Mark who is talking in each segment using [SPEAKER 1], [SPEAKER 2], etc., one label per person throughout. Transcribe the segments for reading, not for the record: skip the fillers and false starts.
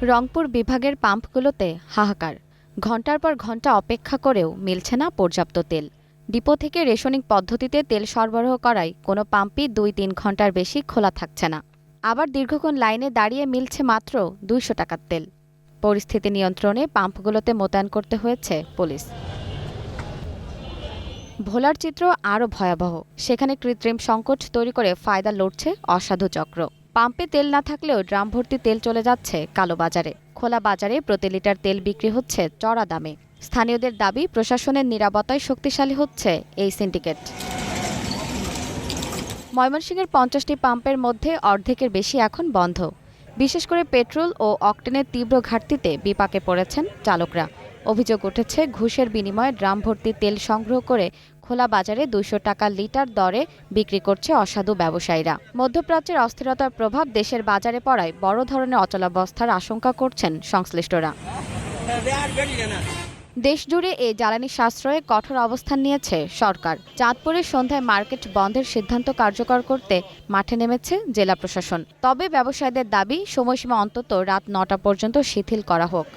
[SPEAKER 1] রংপুর বিভাগের পাম্পগুলোতে হাহাকার। ঘণ্টার পর ঘণ্টা অপেক্ষা করেও মিলছে না পর্যাপ্ত তেল। ডিপো থেকে রেশনিং পদ্ধতিতে তেল সরবরাহ করায় কোনো পাম্পই ২-৩ ঘণ্টার বেশি খোলা থাকছে না। আবার দীর্ঘক্ষণ লাইনে দাঁড়িয়ে মিলছে মাত্র ২০০ টাকার তেল। পরিস্থিতি নিয়ন্ত্রণে পাম্পগুলোতে মোতায়েন করতে হয়েছে পুলিশ। ভোলার চিত্র আরও ভয়াবহ। সেখানে কৃত্রিম সংকট তৈরি করে ফায়দা লড়ছে অসাধু চক্র। পাম্পে তেল না থাকলেও ড্রাম ভর্তি তেল চলে যাচ্ছে কালোবাজারে। খোলা বাজারে প্রতি লিটার তেল বিক্রি হচ্ছে চড়া দামে। স্থানীয়দের দাবি, প্রশাসনের নিরাপত্তায় শক্তিশালী হচ্ছে এই সিন্ডিকেট। ময়মনসিংহের ৫০টি পাম্পের মধ্যে অর্ধেকের বেশি এখন বন্ধ। বিশেষ করে পেট্রোল ও অকটেনের তীব্র ঘাটতিতে বিপাকে পড়েছেন চালকরা। অভিযোগ উঠেছে, ঘুষের বিনিময়ে ড্রাম ভর্তি তেল সংগ্রহ করে খোলা বাজারে ২০০ টাকা লিটার দরে বিক্রি করছে অসাধু ব্যবসায়ীরা। মধ্যপ্রাচ্যের অস্থিরতার প্রভাব দেশের বাজারে পড়ায় বড় ধরনের অচলাবস্থার আশঙ্কা করছেন সংশ্লিষ্টরা। দেশজুড়ে এই জ্বালানি সাশ্রয়ে কঠোর অবস্থান নিয়েছে সরকার। চাঁদপুরে সন্ধ্যায় মার্কেট বন্ধের সিদ্ধান্ত কার্যকর করতে মাঠে নেমেছে জেলা প্রশাসন। তবে ব্যবসায়ীদের দাবি, সময়সীমা অন্তত রাত ৯টা পর্যন্ত শিথিল করা হোক।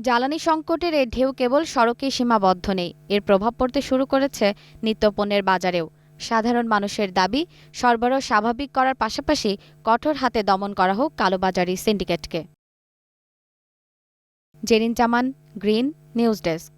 [SPEAKER 1] জ্বালানি সংকটের এই ঢেউ কেবল সড়কেই সীমাবদ্ধ নেই, এর প্রভাব পড়তে শুরু করেছে নিত্যপণ্যের বাজারেও। সাধারণ মানুষের দাবি, সরবরাহ স্বাভাবিক করার পাশাপাশি কঠোর হাতে দমন করা হোক কালোবাজারি সিন্ডিকেটকে। জেরিন জামান, গ্রিন নিউজ ডেস্ক।